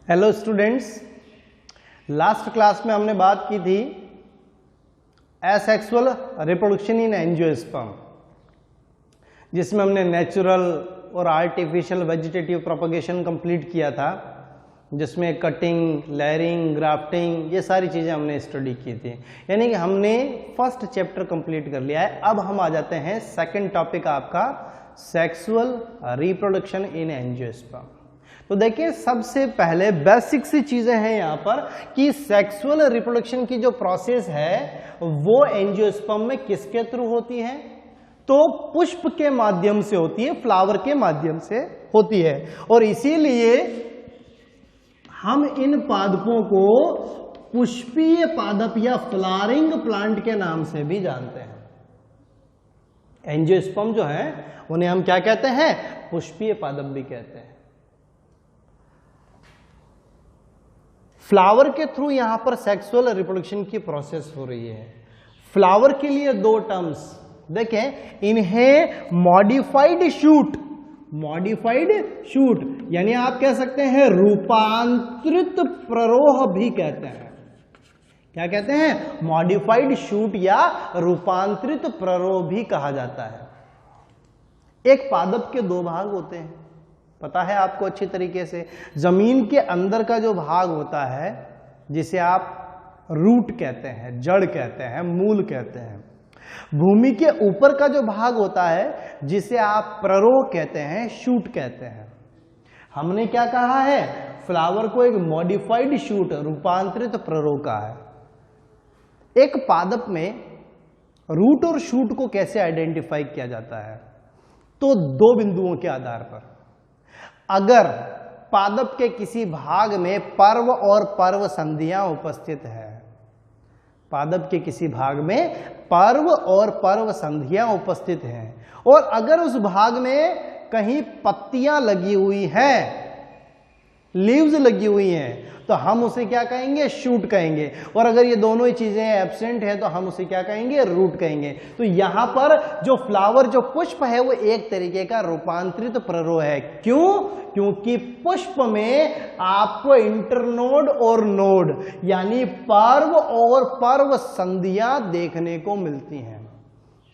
Hello students, last class में हमने बात की थी एसेक्सुअल रिप्रोडक्शन इन एंजियोस्पर्म, जिसमें हमने नेचुरल और आर्टिफिशियल वेजिटेटिव प्रोपगेशन कंप्लीट किया था, जिसमें कटिंग, लेयरिंग, ग्राफ्टिंग ये सारी चीज़ें हमने स्टडी की थी। यानी कि हमने फर्स्ट चैप्टर कंप्लीट कर लिया है। अब हम आ जाते हैं सेकंड टॉपिक आपका सेक्सुअल रिप्रोडक्शन इन एंजियोस्पर्म। तो देखिए, सबसे पहले बेसिक सी चीजें हैं यहाँ पर कि सेक्सुअल रिप्रोडक्शन की जो प्रोसेस है वो एंजियोस्पर्म में किसके थ्रू होती है? तो पुष्प के माध्यम से होती है, फ्लावर के माध्यम से होती है। और इसीलिए हम इन पादपों को पुष्पीय पादप या फ्लावरिंग प्लांट के नाम से भी जानते हैं। एंजियोस्पर्म जो है उन्हें हम क्या कहते हैं? पुष्पीय पादप भी कहते हैं। फ्लावर के थ्रू यहां पर सेक्सुअल रिप्रोडक्शन की प्रोसेस हो रही है। फ्लावर के लिए दो टर्म्स देखें, इन्हें मॉडिफाइड शूट यानी आप कह सकते हैं रूपांतरित प्ररोह भी कहते हैं। क्या कहते हैं? मॉडिफाइड शूट या रूपांतरित प्ररोह भी कहा जाता है। एक पादप के दो भाग होते हैं, पता है आपको अच्छी तरीके से। जमीन के अंदर का जो भाग होता है जिसे आप रूट कहते हैं, जड़ कहते हैं, मूल कहते हैं। भूमि के ऊपर का जो भाग होता है जिसे आप प्ररोह कहते हैं, शूट कहते हैं। हमने क्या कहा है? फ्लावर को एक मॉडिफाइड शूट, रूपांतरित प्ररोह कहा है। एक पादप में रूट और शूट को कैसे आइडेंटिफाई किया जाता है? तो दो बिंदुओं के आधार पर। अगर पादप के किसी भाग में पर्व और पर्व संधियां उपस्थित है, पादप के किसी भाग में पर्व और पर्व संधियां उपस्थित हैं, और अगर उस भाग में कहीं पत्तियां लगी हुई हैं, लीव्स लगी हुई हैं, तो हम उसे क्या कहेंगे? शूट कहेंगे। और अगर ये दोनों ही चीजें एब्सेंट है तो हम उसे क्या कहेंगे? रूट कहेंगे। तो यहां पर जो फ्लावर, जो पुष्प है, वो एक तरीके का रूपांतरित प्ररोह है। क्यों? क्योंकि पुष्प में आपको इंटरनोड और नोड यानी पर्व और पर्व संधियां देखने को मिलती हैं।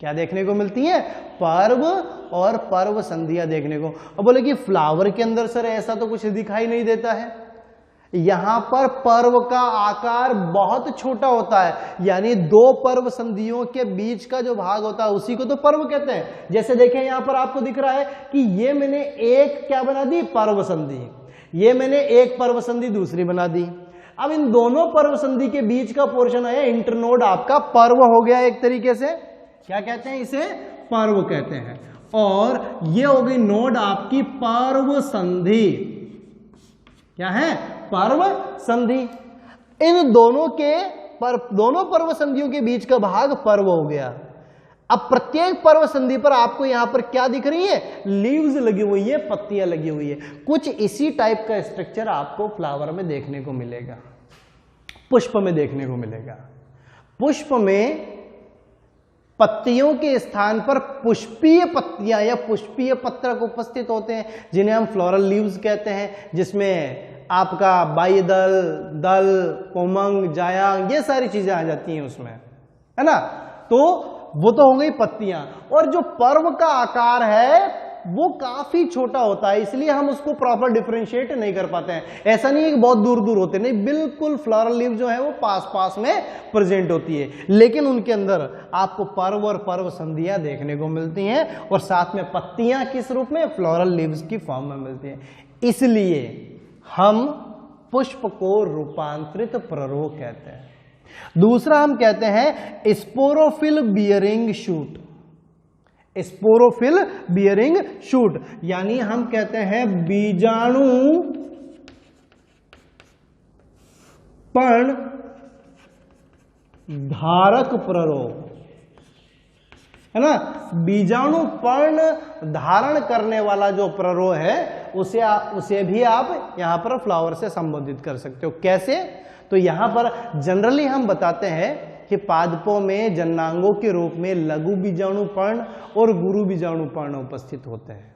क्या देखने को मिलती है? पर्व और पर्व संधियां देखने को। अब बोले कि फ्लावर के अंदर सर ऐसा तो कुछ दिखाई नहीं देता है। यहां पर पर्व का आकार बहुत छोटा होता है, यानी दो पर्व संधियों के बीच का जो भाग होता है उसी को तो पर्व कहते हैं। जैसे देखें यहां पर आपको दिख रहा है कि ये मैंने एक क्या बना दी? पर्व संधि। ये मैंने एक पर्व संधि दूसरी बना दी। अब इन दोनों पर्व संधि के बीच का पोर्शन है इंटरनोड, आपका पर्व हो गया एक तरीके से। क्या कहते हैं इसे? पर्व कहते हैं। और ये हो गई नोड आपकी पर्व संधि। क्या है? पर्व संधि। इन दोनों पर्व संधियों के बीच का भाग पर्व हो गया। अब प्रत्येक पर्व संधि पर आपको यहां पर क्या दिख रही है? लीव्स लगी हुई है, पत्तियां लगी हुई है। कुछ इसी टाइप का स्ट्रक्चर आपको फ्लावर में देखने को मिलेगा, पुष्प में देखने को मिलेगा। पुष्प में पत्तियों के स्थान पर पुष्पीय पत्तियां या पुष्पीय पत्रक उपस्थित होते हैं, जिन्हें हम फ्लोरल लीव्स कहते हैं, जिसमें आपका बाह्यदल, दल, कोमंग, जायांग ये सारी चीजें आ जाती हैं उसमें, है ना। तो वो तो हो गई पत्तियां। और जो पर्व का आकार है वो काफी छोटा होता है, इसलिए हम उसको प्रॉपर डिफरेंशिएट नहीं कर पाते हैं। ऐसा नहीं है कि बहुत दूर दूर होते, नहीं, बिल्कुल फ्लोरल लीव जो है वो पास पास में प्रेजेंट होती है, लेकिन उनके अंदर आपको पर्व और पर्व संधियां देखने को मिलती हैं, और साथ में पत्तियां किस रूप में? फ्लोरल लीव्स की फॉर्म में मिलती हैं। इसलिए हम पुष्प को रूपांतरित प्ररोह कहते हैं। दूसरा हम कहते हैं sporophyll bearing shoot. Sporophyll bearing shoot यानी हम कहते हैं बीजाणु पर्ण धारक प्ररोह, है ना। बीजाणु पर्ण धारण करने वाला जो प्ररोह है उसे भी आप यहां पर फ्लावर से संबोधित कर सकते हो। कैसे? तो यहां पर जनरली हम बताते हैं कि पादपों में जननांगों के रूप में लघु बीजाणु पर्ण और गुरु बीजाणु पर्ण उपस्थित होते हैं।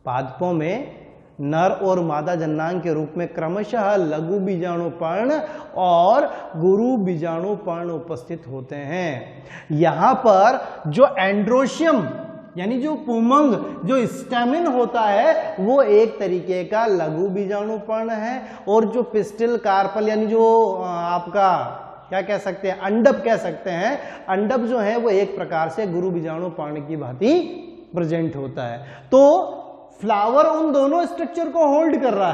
पादपों में नर और मादा जननांग के रूप में क्रमशः लघु बीजाणु पर्ण और गुरु बीजाणु पर्ण उपस्थित होते हैं। यहां पर जो एंड्रोशियम यानी जो पुमंग, जो स्टैमिन होता है, वो एक तरीके का लघु बीजाणु पर्ण है, और जो पिस्टिल कार्पल यानी जो आपका क्या कह सकते हैं, अंडप कह सकते हैं, अंडप जो है वो एक प्रकार से गुरु बीजाणु पर्ण की भांति प्रेजेंट होता है। तो फ्लावर उन दोनों स्ट्रक्चर को होल्ड कर रहा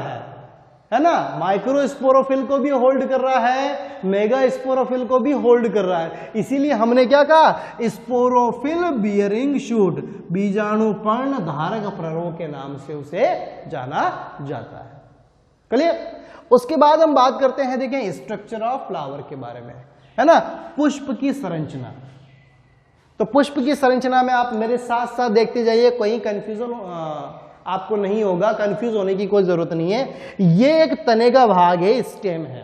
है ना, माइक्रोस्पोरोफिल को भी होल्ड कर रहा है, मेगा स्पोरोफिल को भी होल्ड कर रहा है। इसीलिए हमने क्या कहा, स्पोरोफिल बियरिंग शूट, बीजाणु पर्ण धारक प्ररोह के नाम से उसे जाना जाता है। क्लियर? उसके बाद हम बात करते हैं, देखें स्ट्रक्चर ऑफ फ्लावर के बारे में, है ना, पुष्प की संरचना। तो पुष्प की संरचना में आप मेरे साथ साथ देखते जाइए, कोई कंफ्यूजन आपको नहीं होगा, कंफ्यूज होने की कोई जरूरत नहीं है। ये एक तने का भाग है, स्टेम है,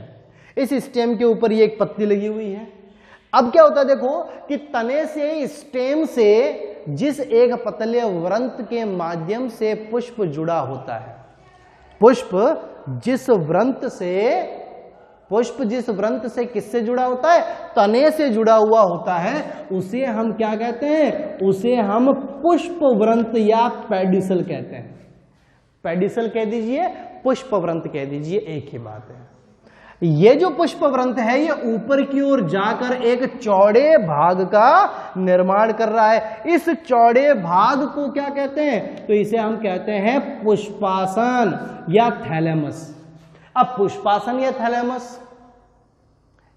इस स्टेम के ऊपर ये एक पत्ती लगी हुई है। अब क्या होता है, देखो कि तने से, स्टेम से जिस एक पतले वृंत के माध्यम से पुष्प जुड़ा होता है, पुष्प जिस वृंत से किससे जुड़ा होता है, तने से जुड़ा हुआ होता है, उसे हम क्या कहते हैं, उसे हम पुष्प वृंत या पेडिसल कहते हैं। पेडिसल कह दीजिए, पुष्प वृंत कह दीजिए, एक ही बात है। ये जो पुष्प वृंत है, ये ऊपर की ओर जाकर एक चौड़े भाग का निर्माण कर रहा है। इस चौड़े भाग को क्या कहते हैं, तो इसे हम कहते हैं पुष्पासन या थैलेमस। अब पुष्पासन या थैलेमस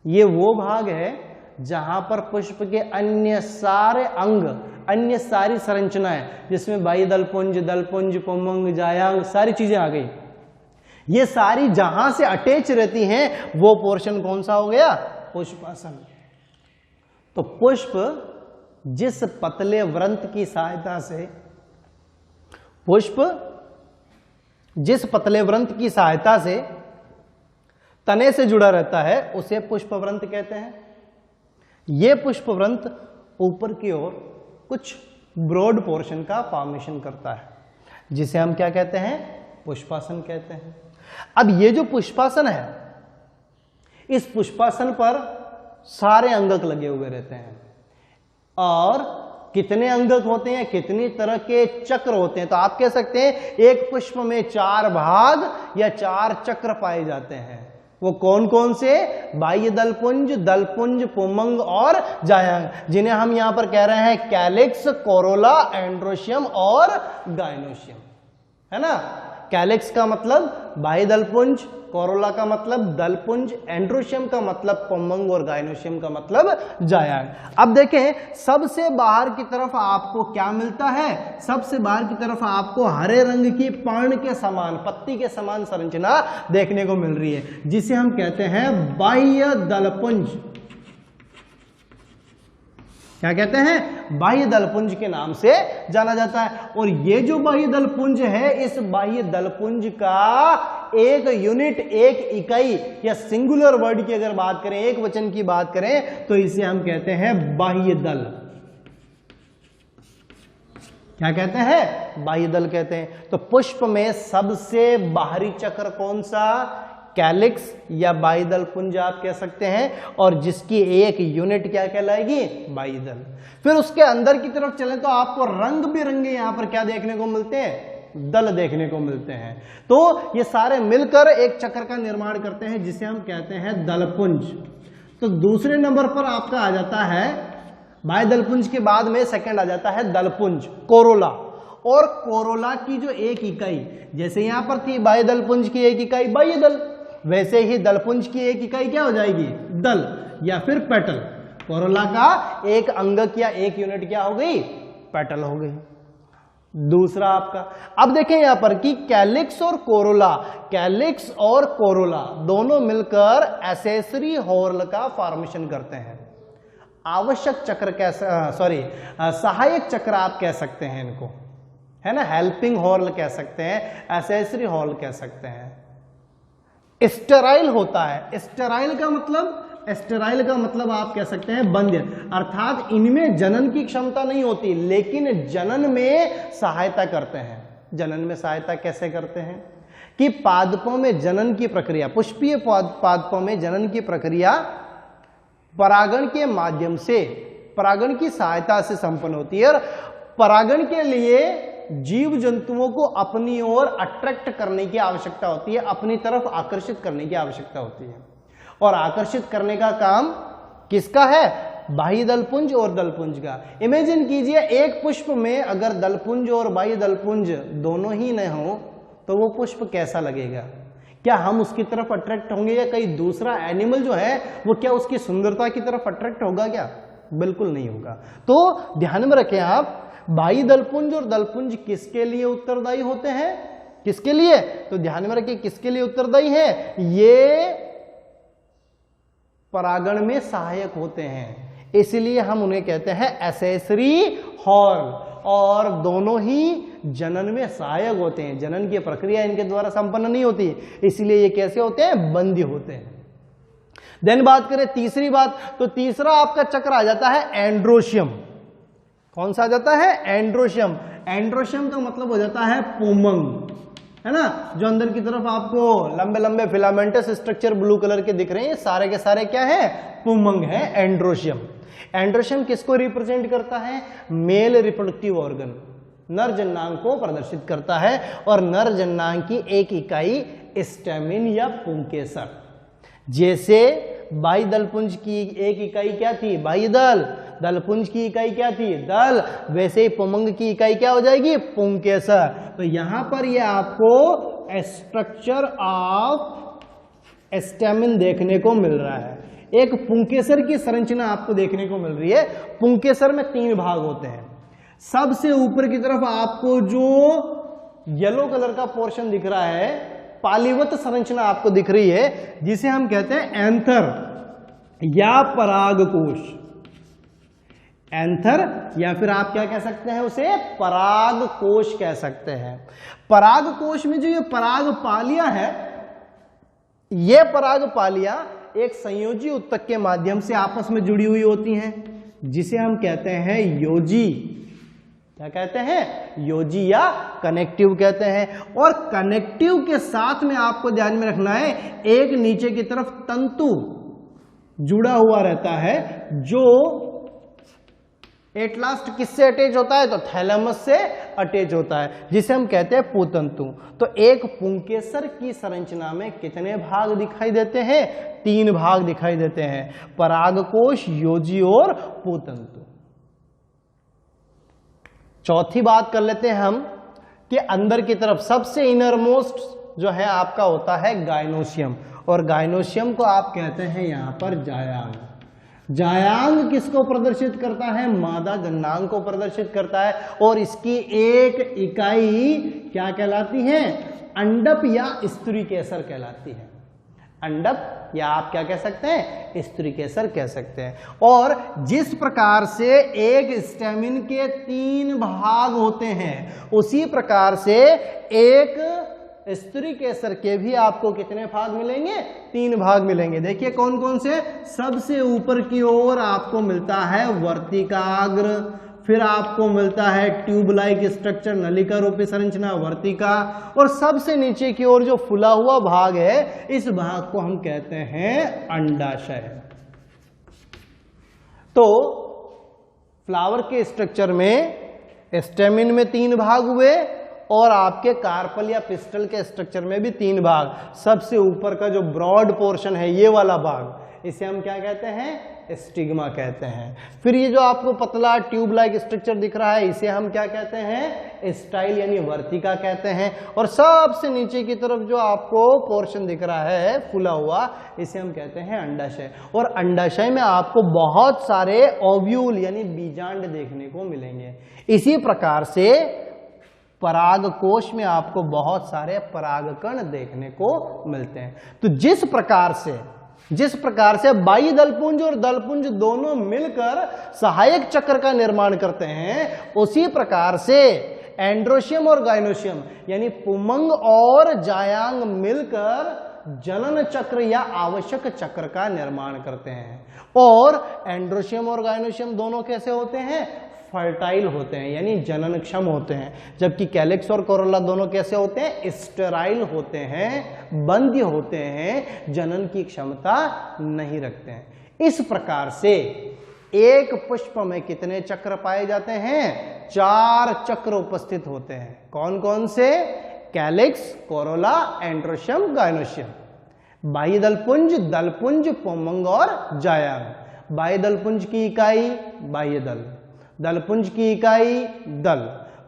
ये वो भाग है जहां पर पुष्प के अन्य सारे अंग, अन्य सारी संरचनाएं, जिसमें बाह्य दलपुंज, पुंमंग, जायांग, सारी चीजें आ गई, ये सारी जहां से अटैच रहती हैं, वो पोर्शन कौन सा हो गया, पुष्पासन। तो पुष्प जिस पतले वृंत की सहायता से, पुष्प जिस पतले वृंत की सहायता से तने से जुड़ा रहता है, उसे पुष्पवृंत कहते हैं। यह पुष्पवृंत ऊपर की ओर कुछ ब्रॉड पोर्शन का फॉर्मेशन करता है, जिसे हम क्या कहते हैं, पुष्पासन कहते हैं। अब ये जो पुष्पासन है, इस पुष्पासन पर सारे अंगक लगे हुए रहते हैं, और कितने अंगक होते हैं, कितनी तरह के चक्र होते हैं, तो आप कह सकते हैं एक पुष्प में 4 भाग या 4 चक्र पाए जाते हैं। वो कौन कौन से, बाह्य दलपुंज, पुमंग और जायांग, जिन्हें हम यहां पर कह रहे हैं कैलिक्स, कोरोला, एंड्रोशियम और गाइनोशियम, है ना। कैलिक्स का मतलब बाह्य दलपुंज, कोरोला का मतलब दलपुंज, एंड्रोशियम का मतलब पुमंग और गाइनोशियम का मतलब जायांग। अब देखें, सबसे बाहर की तरफ आपको क्या मिलता है, सबसे बाहर की तरफ आपको हरे रंग की पर्ण के समान, पत्ती के समान संरचना देखने को मिल रही है, जिसे हम कहते हैं बाह्य दलपुंज। क्या कहते हैं, बाह्य दलपुंज के नाम से जाना जाता है। और ये जो बाह्य दलपुंज है, इस बाह्य दलपुंज का एक यूनिट, एक इकाई या सिंगुलर वर्ड की अगर बात करें, एक वचन की बात करें, तो इसे हम कहते हैं बाह्य दल। क्या कहते हैं, बाह्य दल कहते हैं। तो पुष्प में सबसे बाहरी चक्र कौन सा, कैलिक्स या बाह्य दल पुंज आप कह सकते हैं, और जिसकी एक यूनिट क्या कहलाएगी, बाह्य दल। फिर उसके अंदर की तरफ चलें तो आपको रंग बिरंगे यहां पर क्या देखने को मिलते हैं, दल देखने को मिलते हैं। तो ये सारे मिलकर एक चक्र का निर्माण करते हैं, जिसे हम कहते हैं दलपुंज। तो दूसरे नंबर पर आपका आ जाता है, बाह्य दलपुंज के बाद में सेकंड आ जाता है दलपुंज, कोरोला। और कोरोला की जो एक इकाई, जैसे यहां पर थी बाह्य दलपुंज की एक इकाई बाह्य दल, वैसे ही दलपुंज की एक इकाई क्या हो जाएगी, दल या फिर पेटल। कोरोला का एक अंगक या एक यूनिट क्या हो गई, पेटल हो गई। दूसरा आपका, अब देखें यहां पर कि कैलिक्स और कोरोला, कैलिक्स और कोरोला दोनों मिलकर एसेसरी हॉर्न का फॉर्मेशन करते हैं। आवश्यक चक्र कैसा, सहायक चक्र आप कह सकते हैं इनको, है ना, हेल्पिंग हॉर्न कह सकते हैं, एसेसरी हॉर्न कह सकते हैं। स्टेराइल होता है, स्टेराइल का मतलब आप कह सकते हैं बंध्य, अर्थात इनमें जनन की क्षमता नहीं होती, लेकिन जनन में सहायता करते हैं। जनन में सहायता कैसे करते हैं, कि पादपों में जनन की प्रक्रिया, पुष्पीय पादपों में जनन की प्रक्रिया परागण के माध्यम से, परागण की सहायता से संपन्न होती है। और परागण के लिए जीव जंतुओं को अपनी ओर अट्रैक्ट करने की आवश्यकता होती है, अपनी तरफ आकर्षित करने की आवश्यकता होती है। और आकर्षित करने का काम किसका है? बाह्य दलपुंज और दलपुंज का। इमेजिन कीजिए एक पुष्प में अगर दलपुंज और बाह्य दलपुंज दोनों ही न हो तो वो पुष्प कैसा लगेगा? क्या हम उसकी तरफ अट्रैक्ट होंगे या कहीं दूसरा एनिमल जो है वो क्या उसकी सुंदरता की तरफ अट्रैक्ट होगा? क्या बिल्कुल नहीं होगा। तो ध्यान में रखें आप, बाह्य दलपुंज और दलपुंज किसके लिए उत्तरदायी होते हैं? किसके लिए? तो ध्यान में रखिए किसके लिए उत्तरदायी है? ये परागण में सहायक होते हैं, इसलिए हम उन्हें कहते हैं एसेसरी हॉर्न। और दोनों ही जनन में सहायक होते हैं, जनन की प्रक्रिया इनके द्वारा संपन्न नहीं होती, इसलिए ये कैसे होते हैं? बंध्य होते हैं। देन बात करें तीसरी बात, तो तीसरा आपका चक्र आ जाता है एंड्रोशियम। कौन सा आ जाता है? एंड्रोशियम। एंड्रोशियम का मतलब हो जाता है पुमंग, है ना? जो अंदर की तरफ आपको लंबे लंबे फिलामेंटस स्ट्रक्चर ब्लू कलर के दिख रहे हैं, सारे के सारे क्या है? पुमंग है, एंड्रोशियम। एंड्रोशियम किसको रिप्रेजेंट करता है? मेल रिप्रोडक्टिव ऑर्गन, नर जननांग को प्रदर्शित करता है। और नर जननांग की एक इकाई स्टेमिन या पुंकेसर। जैसे बाह्य दलपुंज की एक इकाई क्या थी? बाह्य दल। दलपुंज की इकाई क्या थी? दल। वैसे ही पुमंग की इकाई क्या हो जाएगी? पुंकेसर। तो यहां पर ये आपको स्ट्रक्चर ऑफ स्टेमिन देखने को मिल रहा है। एक पुंकेसर की संरचना आपको देखने को मिल रही है। पुंकेसर में 3 भाग होते हैं। सबसे ऊपर की तरफ आपको जो येलो कलर का पोर्शन दिख रहा है, पालीवत संरचना आपको दिख रही है, जिसे हम कहते हैं एंथर या परागकोश। एंथर या फिर आप क्या कह सकते हैं? उसे परागकोश कह सकते हैं। परागकोश में जो ये परागपालियां है, ये परागपालियां एक संयोजी उत्तक के माध्यम से आपस में जुड़ी हुई होती हैं, जिसे हम कहते हैं योजी। क्या कहते हैं? योजी या कनेक्टिव कहते हैं। और कनेक्टिव के साथ में आपको ध्यान में रखना है, एक नीचे की तरफ तंतु जुड़ा हुआ रहता है, जो एट लास्ट किससे अटैच होता है? तो थैलेमस से अटैच होता है, जिसे हम कहते हैं पुतंतु। तो एक पुंकेसर की संरचना में कितने भाग दिखाई देते हैं? 3 भाग दिखाई देते हैं, परागकोश, योजी और पुतंतु। चौथी बात कर लेते हैं हम कि अंदर की तरफ सबसे इनरमोस्ट जो है आपका होता है गायनोशियम। और गायनोशियम को आप कहते हैं यहां पर जायांग। जायांग किसको प्रदर्शित करता है? मादा जननांग को प्रदर्शित करता है। और इसकी एक इकाई क्या कहलाती है? अंडप या स्त्रीकेसर कहलाती है। अंडप या आप क्या कह सकते हैं? स्त्रीकेसर कह सकते हैं। और जिस प्रकार से एक स्टेमिन के 3 भाग होते हैं, उसी प्रकार से एक स्त्रीकेसर के भी आपको कितने भाग मिलेंगे? 3 भाग मिलेंगे। देखिए कौन कौन से? सबसे ऊपर की ओर आपको मिलता है वर्तिकाग्र, फिर आपको मिलता है ट्यूब लाइक स्ट्रक्चर, नलिका रूपी संरचना, वर्तिका। और सबसे नीचे की ओर जो फुला हुआ भाग है, इस भाग को हम कहते हैं अंडाशय। तो फ्लावर के स्ट्रक्चर में स्टेमिन में 3 भाग हुए, और आपके कार्पल या पिस्टल के स्ट्रक्चर में भी 3 भाग। सबसे ऊपर का जो ब्रॉड पोर्शन है, ये वाला भाग, इसे हम क्या कहते हैं? स्टिग्मा कहते हैं। फिर ये जो आपको पतला ट्यूब लाइक स्ट्रक्चर दिख रहा है, इसे हम क्या कहते हैं? स्टाइल यानी वर्तिका कहते हैं। और सबसे नीचे की तरफ जो आपको पोर्शन दिख रहा है फूला हुआ, इसे हम कहते हैं अंडाशय। और अंडाशय में आपको बहुत सारे ओव्यूल यानी बीजांड देखने को मिलेंगे। इसी प्रकार से परागकोश में आपको बहुत सारे परागकण देखने को मिलते हैं। तो जिस प्रकार से बाह्य दलपुंज और दलपुंज दोनों मिलकर सहायक चक्र का निर्माण करते हैं, उसी प्रकार से एंड्रोशियम और गायनोशियम यानी पुमंग और जायांग मिलकर जनन चक्र या आवश्यक चक्र का निर्माण करते हैं। और एंड्रोशियम और गायनोशियम दोनों कैसे होते हैं? फर्टाइल होते हैं यानी जननक्षम होते हैं, जबकि कैलिक्स और कोरोला दोनों कैसे होते हैं? स्टेराइल होते हैं, बंध्य होते हैं, जनन की क्षमता नहीं रखते हैं। इस प्रकार से एक पुष्प में कितने चक्र पाए जाते हैं? 4 चक्र उपस्थित होते हैं। कौन कौन से? Calyx, Corolla, androecium, gynoecium. बाह्य दलपुंज, दलपुंज, पोमंग और जायांग। बाह्य दलपुंज की इकाई बाह्य दल, दलपुंज की इकाई दल,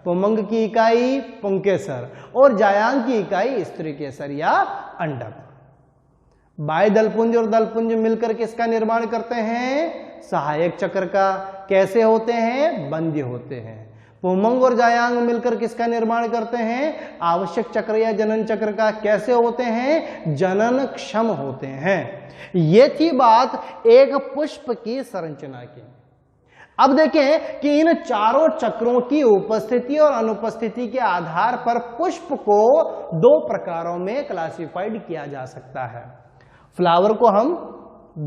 पुंमंग की इकाई पुंकेसर और जायांग की इकाई स्त्रीकेसर या अंडक। बाह्य दलपुंज और दलपुंज मिलकर किसका निर्माण करते हैं? सहायक चक्र का। कैसे होते हैं? बंध्य होते हैं। पुंमंग और जायांग मिलकर किसका निर्माण करते हैं? आवश्यक चक्र या जनन चक्र का। कैसे होते हैं? जनन क्षम होते हैं। ये थी बात एक पुष्प की संरचना की। अब देखें कि इन चारों चक्रों की उपस्थिति और अनुपस्थिति के आधार पर पुष्प को 2 प्रकारों में क्लासिफाइड किया जा सकता है। फ्लावर को हम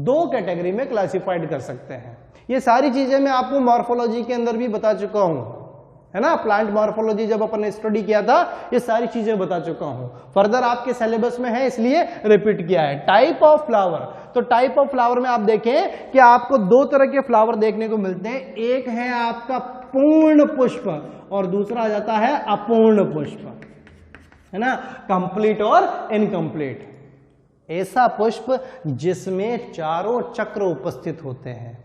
2 कैटेगरी में क्लासिफाइड कर सकते हैं। ये सारी चीजें मैं आपको मॉर्फोलॉजी के अंदर भी बता चुका हूं, है ना। प्लांट मॉर्फोलॉजी जब अपन ने स्टडी किया था, ये सारी चीजें बता चुका हूं। फर्दर आपके सिलेबस में है इसलिए रिपीट किया है। टाइप ऑफ फ्लावर, तो टाइप ऑफ फ्लावर में आप देखें कि आपको 2 तरह के फ्लावर देखने को मिलते हैं। एक है आपका पूर्ण पुष्प और दूसरा आ जाता है अपूर्ण पुष्प, है ना, कंप्लीट और इनकम्प्लीट। ऐसा पुष्प जिसमें चारों चक्र उपस्थित होते हैं,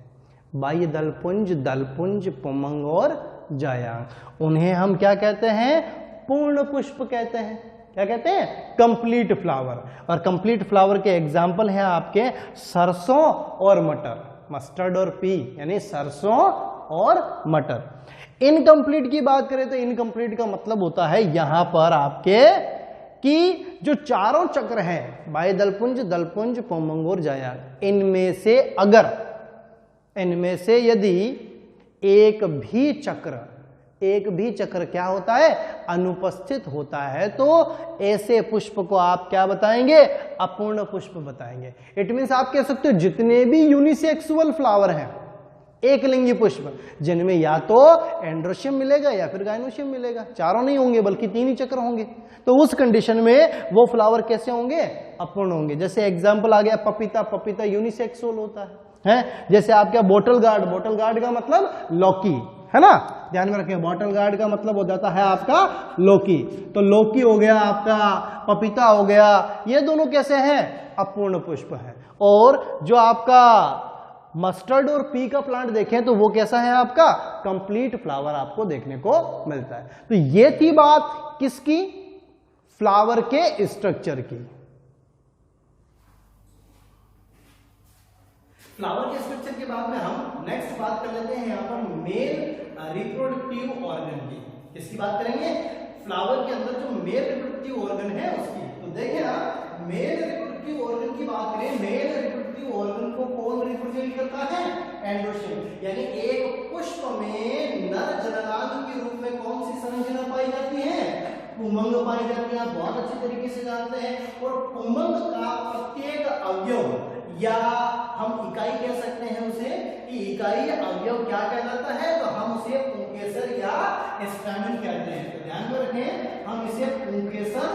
बाह्य दलपुंज, दलपुंज, पुंमंग और जायांग, उन्हें हम क्या कहते हैं? पूर्ण पुष्प कहते हैं। क्या कहते हैं? Complete flower. और कंप्लीट फ्लावर के एग्जाम्पल हैं आपके सरसों और मटर, मस्टर्ड और पी, यानी सरसों और मटर। इनकम्प्लीट की बात करें तो इनकम्प्लीट का मतलब होता है यहां पर आपके कि जो चारों चक्र हैं, बाह्य दलपुंज, दलपुंज, पुंमंग और जायांग, इनमें से यदि एक भी चक्र क्या होता है? अनुपस्थित होता है, तो ऐसे पुष्प को आप क्या बताएंगे? अपूर्ण पुष्प बताएंगे। इट मीन्स आप कह सकते हो जितने भी यूनिसेक्सुअल फ्लावर हैं, एक लिंगी पुष्प, जिनमें या तो एंड्रोशियम मिलेगा या फिर गाइनोशियम मिलेगा, चारों नहीं होंगे बल्कि 3 ही चक्र होंगे, तो उस कंडीशन में वो फ्लावर कैसे होंगे? अपूर्ण होंगे। जैसे एग्जाम्पल आ गया पपीता, पपीता यूनिसेक्सुअल होता है। जैसे आपका बोटल गार्ड, बोटल गार्ड का मतलब लौकी, है ना, ध्यान में रखें, बॉटल गार्ड का मतलब हो जाता है आपका लौकी। तो लौकी हो गया आपका, पपीता हो गया, ये दोनों कैसे हैं? अपूर्ण पुष्प है। और जो आपका मस्टर्ड और पी का प्लांट देखें तो वो कैसा है आपका? कंप्लीट फ्लावर आपको देखने को मिलता है। तो ये थी बात किसकी? फ्लावर के स्ट्रक्चर की। फ्लावर के स्ट्रक्चर के बाद में हम नेक्स्ट बात कर लेते हैं यहाँ पर मेल रिप्रोडक्टिव ऑर्गन की। किसकी बात करेंगे? फ्लावर के अंदर जो मेल रिप्रोडक्टिव ऑर्गन है उसकी। तो देखिए ना, मेल रिप्रोडक्टिव ऑर्गन की बात करें, मेल रिप्रोडक्टिव ऑर्गन को कौन रिप्रेजेंट करता है? एंड्रोशियम। यानी एक पुष्प में नर जननांग के रूप में कौन सी संरचना पाई जाती है? पुंमंग पाई जाती है। आप बहुत अच्छे तरीके से जानते हैं। और पुंमंग का प्रत्येक अवयव या हम इकाई कह सकते हैं उसे, कि इकाई अवयव क्या कहलाता है? तो हम उसे पुंकेसर या स्टैमेन कहते हैं। तो ध्यान में रखें, हम इसे पुंकेसर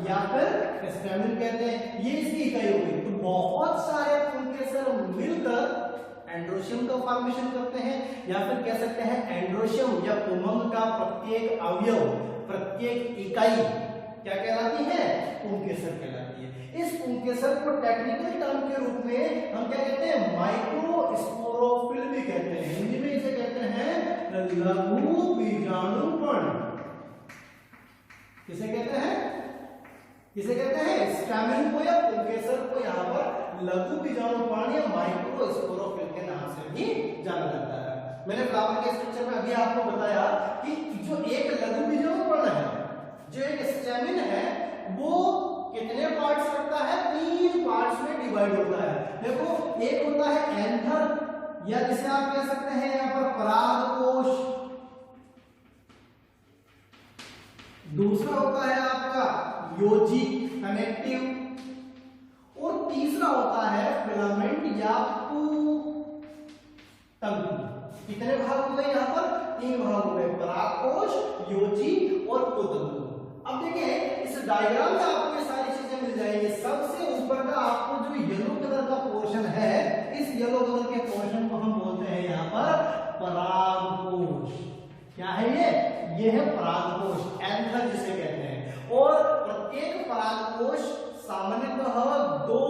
या फिर स्टैमेन कहते हैं। ये इसकी इकाई हो गई। तो बहुत सारे पुंकेसर मिलकर एंड्रोशियम का फॉर्मेशन करते हैं, या फिर कह सकते हैं एंड्रोशियम या पुंमंग का प्रत्येक अवयव, प्रत्येक इकाई क्या कहलाती है? पुंकेसर कहलाती है। इस पुंकेसर को टेक्निकल टर्म के रूप में हम क्या कहते हैं? माइक्रोस्पोरोफिल भी कहते हैं। हिंदी में इसे कहते हैं लघु बीजाणुपर्ण। किसे कहते हैं? किसे कहते हैं? स्टैमेन को या पुंकेसर को यहाँ पर लघु बीजाणुपर्ण या माइक्रोस्पोरोफिल के नाम से भी जाना जाता है। मैंने फ्लावर के स्ट्रक्चर में अभी आपको बताया कि जो एक लघु बीजाणुपर्ण है, जो एक स्टैमेन है, वो कितने पार्ट्स रखता है? 3 पार्ट्स में डिवाइड होता है। देखो, एक होता है एंथर, या जिसे आप कह सकते हैं यहाँ पर परागकोश, दूसरा होता है आपका योजिक कनेक्टिव, और तीसरा होता है फिलामेंट या तंतु। कितने भाग हुए यहाँ पर? तीन भाग हो गए, परागकोश, योजी और कोतंतु। अब देखिए इस डायग्राम में आपको ये सारी चीजें मिल जाएंगी। सबसे ऊपर का आपको जो येलो कलर का पोर्शन है, इस येलो कलर के पोर्शन को हम बोलते हैं यहाँ पर परागकोश। क्या है ये है परागकोश, एंथर जिसे कहते हैं। और प्रत्येक परागकोश सामान्यतः दो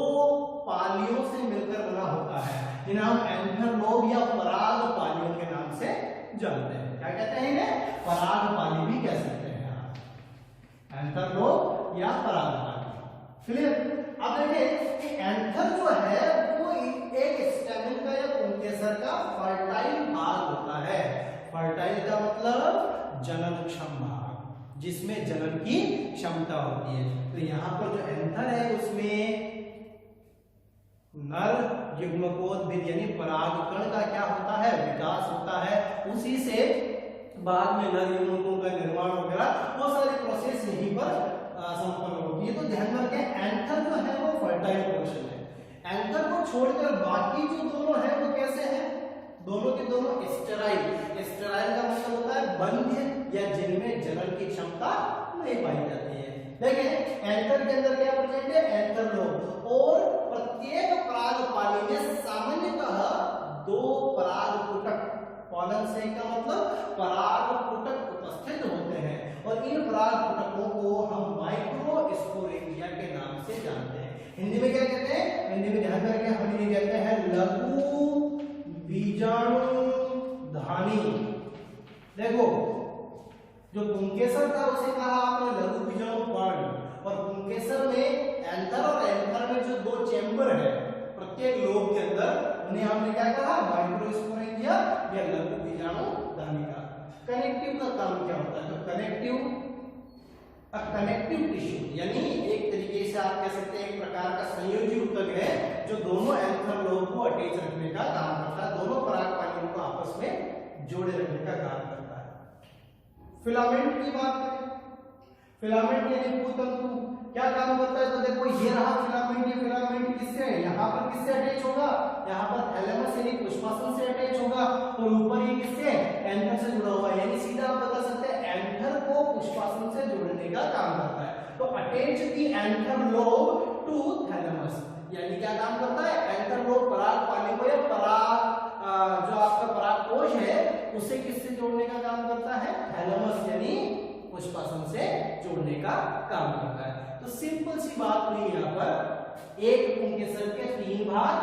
पालियों से मिलकर बना होता है, जिन्हें हम एंथर लोब या पराग पालियों के नाम से जानते हैं। क्या कहते हैं इन्हें? पराग पाली भी कह सकते हैं, एंथर लोब या पराग पाली। क्लियर? अब देखिए कि एंथर जो है वो एक स्टेमिन का या पुंकेसर का फर्टाइल भाग होता है। फर्टाइल का मतलब जननक्षम भाग, जिसमें जनन की क्षमता होती है। तो यहाँ पर जो एंथर है उसमें नर युग्मकोद्भिद यानी परागकण का क्या होता है? विकास होता है। उसी से बाद में नर युग्मकों का निर्माण वगैरह वो सारी प्रोसेस यहीं पर संपन्न होती है। तो ध्यान रखें एंथर जो है वो फर्टाइल पोर्शन है। एंथर को छोड़कर बाकी जो दोनों है वो कैसे हैं? दोनों के दोनों स्टेराइल। स्टेराइल का मतलब होता है बंध्य या जिनमें जनन की क्षमता नहीं पाई जाती है। देखें एंथर के अंदर क्या प्रेजेंट है? Anther lobe. और प्रत्येक परागपाली में सामान्यतः दो परागपुटक, पॉलन से का मतलब परागपुटक उपस्थित होते हैं। और इन परागपुटकों को हम माइक्रोस्पोरेंजिया के नाम से जानते हैं। हिंदी में क्या कहते हैं? हिंदी में ध्यान करके हम इन्हें कहते हैं लघु बीजाणुधानी। देखो जो पुंकेसर था उसे कहा आपने लघु बीजाणु पर्ण, और पुंकेसर में एंथर और एंथर में जो दो चेंबर है प्रत्येक लोब के अंदर, उन्हें हमने क्या कहा? माइक्रोस्पोरेंजिया या लघु बीजाणुधानी का। कनेक्टिव का काम क्या होता है? तो कनेक्टिव टिश्यू यानी एक तरीके से आप कह सकते हैं एक प्रकार का संयोजी ऊतक है जो दोनों एंथर लोब को अटैच रखने का काम करता है, दोनों परागपालियों को आपस में जोड़े रखने का काम करता है। फिलामेंट की बात करें, फिलामेंट यानी कोतंतु क्या काम करता है? तो देखो ये रहा फिलामेंट। ये फिलामेंट किससे है? यहाँ पर किससे अटैच होगा? यहाँ पर थैलेमस यानी पुष्पासन से अटैच होगा। और ऊपर ये किससे? एंथर से जुड़ा हुआ है। यानी सीधा आप बता सकते हैं एंथर को पुष्पासन से जोड़ने का काम करता है। तो attach the another lobe to thalamus, यानी क्या काम करता है? एंथर लोब परागपाली को या पराग जो आपका परागकोश है उसे किससे जोड़ने का काम करता है? थैलेमस यानी पुष्पासन से जोड़ने का काम करता है। तो सिंपल सी बात हुई यहाँ पर, एक पुंकेसर के तीन भाग,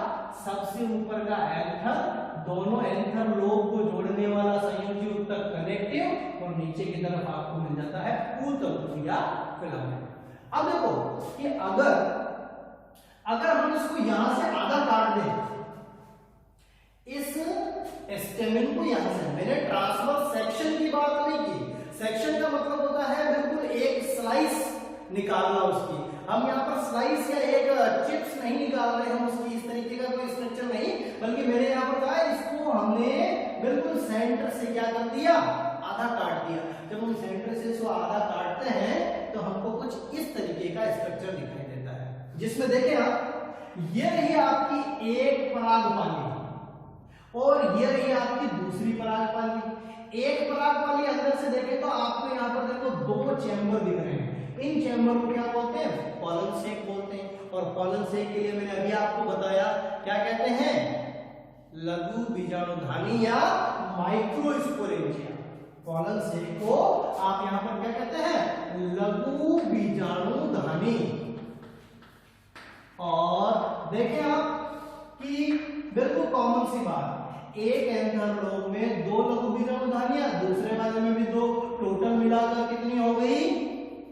सबसे ऊपर का एंथर, दोनों एंथर लोब को जोड़ने वाला संयोजी ऊतक कनेक्टिव, और नीचे की तरफ आपको मिल जाता है कोतंतु या फिलामेंट। अब देखो कि अगर हम इसको यहां से आधा काट दें, इस स्टेमिन को यहां से, मैंने ट्रांसवर्स सेक्शन की बात नहीं की। सेक्शन का मतलब होता है बिल्कुल एक स्लाइस निकालना उसकी। हम यहाँ पर स्लाइस या एक चिप्स नहीं निकाल रहे हैं उसकी, इस तरीके का कोई स्ट्रक्चर नहीं, बल्कि मैंने यहाँ पर कहा इसको हमने बिल्कुल सेंटर से क्या कर दिया? आधा काट दिया। जब हम सेंटर से इसको आधा काटते हैं तो हमको कुछ इस तरीके का स्ट्रक्चर दिखाई देता है, जिसमें देखें आप, ये रही आपकी एक परागपाली और ये रही आपकी दूसरी परागपाली। एक परागपाली अंदर से देखें तो आपको यहाँ पर देखो दो चैम्बर दिख रहे हैं। इन चैम्बर को क्या बोलते हैं? पॉलन सेक बोलते हैं। और पॉलन सेक के लिए मैंने अभी आपको बताया क्या कहते हैं? लघु बीजाणुधानी या माइक्रोस्पोरेंजिया। पॉलन सेक को आप यहाँ पर क्या कहते हैं? लघु बीजाणुधानी। और देखें आप कि बिल्कुल कॉमन सी बात, एक एंथर लोब में दो लघु बीजाणुधानियां, दूसरे वाले में भी दो, टोटल मिलाकर कितनी हो गई?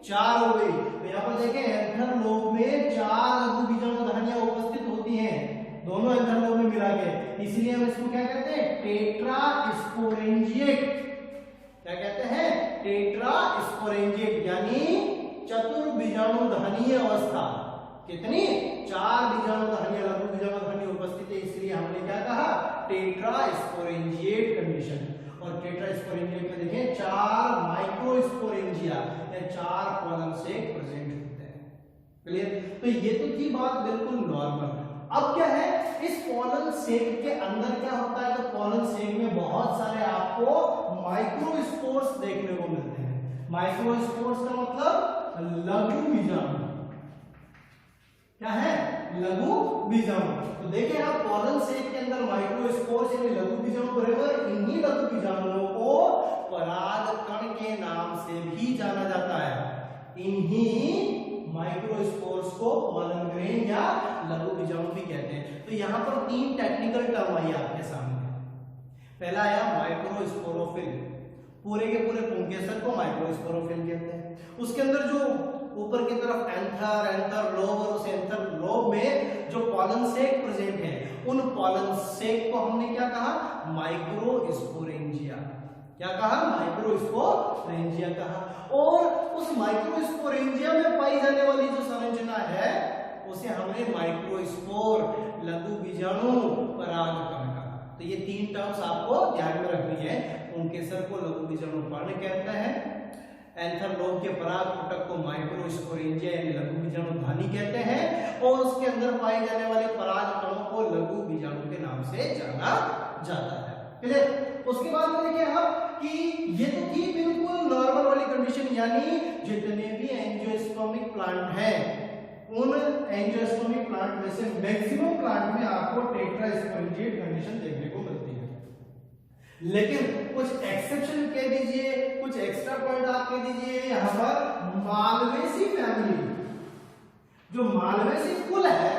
4 हो गई। तो यहाँ पर देखें एंथर लोब में 4 लघु बीजाणुधानियां उपस्थित होती हैं, दोनों एंथर लोब में मिला के। इसलिए हम इसको क्या कहते हैं? टेट्रास्पोरेंजिएट। क्या कहते हैं? टेट्रास्पोरेंजिएट यानी चतुर्बीजाणुधानीय अवस्था। कितनी? 4 बीजाणुधानियां, लघु बीजाणुधानी उपस्थित है, इसलिए हमने क्या कहा? Tetrasporangiate condition. और टेट्रास्पोरेंजिएट में देखें 4 माइक्रोस्पोरेंजिया या 4 पॉलन सेक प्रेजेंट होते हैं। क्लियर? तो ये तो थी बात बिल्कुल नॉर्मल। अब क्या है, इस पोलन सेक के अंदर क्या होता है, तो पोलन सेक में बहुत सारे आपको माइक्रोस्पोर्स देखने को मिलते हैं। माइक्रोस्पोर्स का मतलब लघु बीजाणु। क्या है, लघु बीजाणु। तो देखिए आप पोलन सेक के अंदर माइक्रोस्पोर्स यानी लघु बीजाणु भरे हुए, इन्हीं लघु बीजाणुओं को परागकण के नाम से भी जाना जाता है। इन्हीं माइक्रोस्पोर्स को पोलन ग्रेन या लघु बीजाणु भी कहते हैं। तो यहां पर 3 टेक्निकल टर्म आई आपके सामने। पहला आया माइक्रोस्पोरोफिल, पूरे के पूरे पुंकेसर को माइक्रोस्पोरोफिल कहते हैं। उसके अंदर जो ऊपर की तरफ एंथर लोब और उस एंथर लोब में जो पोलन सेक प्रेजेंट है, उन पोलन सेक को हमने क्या कहा, माइक्रोस्पोरेंजिया। क्या कहा, माइक्रोस्पोरेंजिया कहा। और उस माइक्रोस्पोरेंजिया में पाई जाने वाली जो संरचना है उसे हमने माइक्रोस्पोर, लघु बीजाणु, परागकण कहा। तो ये 3 टर्म्स आपको ध्यान में रखनी है। पुंकेसर को लघु बीजाणु पर्ण कहते हैं, एंथर लोब के पराग पुटक को माइक्रोस्पोरेंजिया यानी लघु बीजाणु धानी कहते हैं, और उसके अंदर पाए जाने वाले पराग कणों को लघु बीजाणु के नाम से जाना जाता है। क्लियर? उसके बाद में देखिए आप कि ये तो थी बिल्कुल नॉर्मल वाली कंडीशन, यानी जितने भी एंजियोस्पर्मिक प्लांट हैं उन एंजियोस्पर्मिक प्लांट में से मैक्सिमम प्लांट में आपको टेट्रास्पोरेंजिएट कंडीशन देखने को मिलती है। लेकिन कुछ एक्सेप्शन कह दीजिए, कुछ एक्स्ट्रा पॉइंट आप कह दीजिए। यहां पर मालवेसी फैमिली, जो मालवेसी कुल है,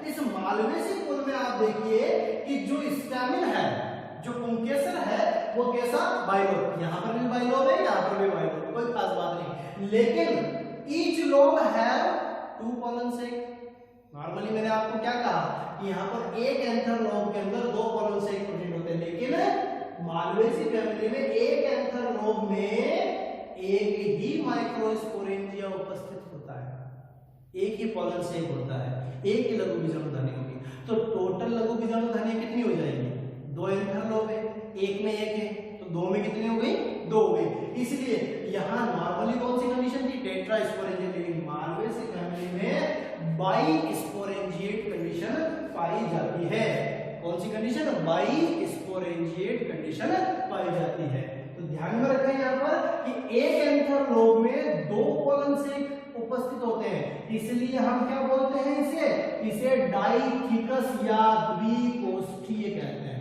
इस मालवेसी कुल में आप देखिए कि जो स्टैमिन है, जो पुंकेसर है, वो कैसा, बाइलोब। यहां पर भी बाइलोब है, यहां पर भी बाइलोब, कोई खास बात नहीं। लेकिन ईच लोब है 2 पोलन सेक। नॉर्मली मैंने आपको क्या कहा कि यहां पर एक एंथर लोब के अंदर 2 पोलन सेक प्रेजेंट होते हैं, लेकिन मालवेसी फैमिली में एक एंथर लोब में एक ही माइक्रोस्पोरेंजिया उपस्थित होता है, एक ही पोलन सेक होता है, एक ही लघु बीजाणु धानी होगी। तो टोटल लघु बीजाणु धानी कितनी हो जाएगी, 2 एंथर लोब है, एक में एक है, तो 2 में कितनी हो गई, 2 हो गई। इसलिए यहां नॉर्मली कौन सी कंडीशन थी, टेट्रास्पोरेंजिएट, लेकिन मालवेसी फैमिली में बाइस्पोरेंजिएट कंडीशन पाई जाती है। कौन सी कंडीशन, बाइस्पोरेंजिएट कंडीशन पाई जाती है। तो ध्यान में रखें यहां पर कि एक एंथर लोब में 2 पोलन सेक उपस्थित होते हैं, इसलिए हम क्या बोलते हैं इसे डाइथिकस या द्विकोष्ठीय कहते हैं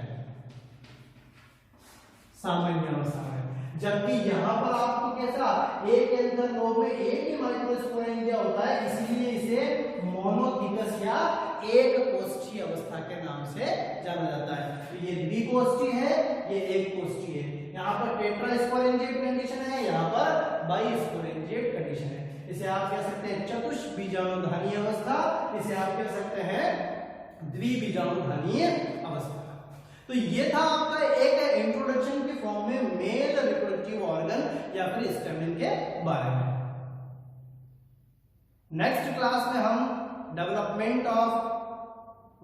सामान्य अवस्था में। जबकि यहां पर आपको कैसा, एक एंथर लोब में एक ही माइक्रोस्पोरेंजिया होता है, इसलिए इसे मोनोथिकस या एक कोष्ठीय अवस्था के नाम से जाना जाता है। तो ये द्विकोष्ठीय है, ये एक कोष्ठीय है। यहाँ पर टेट्रास्पोरेंजिएट कंडीशन है, यहाँ पर बाइस्पोरेंजिएट कंडीशन है। इसे आप कह सकते हैं चतुष्बीजाणुधानी अवस्था, इसे आप कह सकते हैं द्विबीजाणुधानी अवस्था। तो ये था आपका एक इंट्रोडक्शन के फॉर्म में मेल रिप्रोडक्टिव ऑर्गन या फिर स्टेमिन के बारे में। नेक्स्ट क्लास में हम डेवलपमेंट ऑफ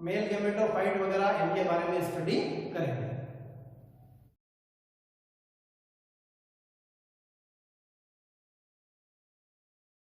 मेल गैमेटोफाइट वगैरह इनके बारे में स्टडी करेंगे।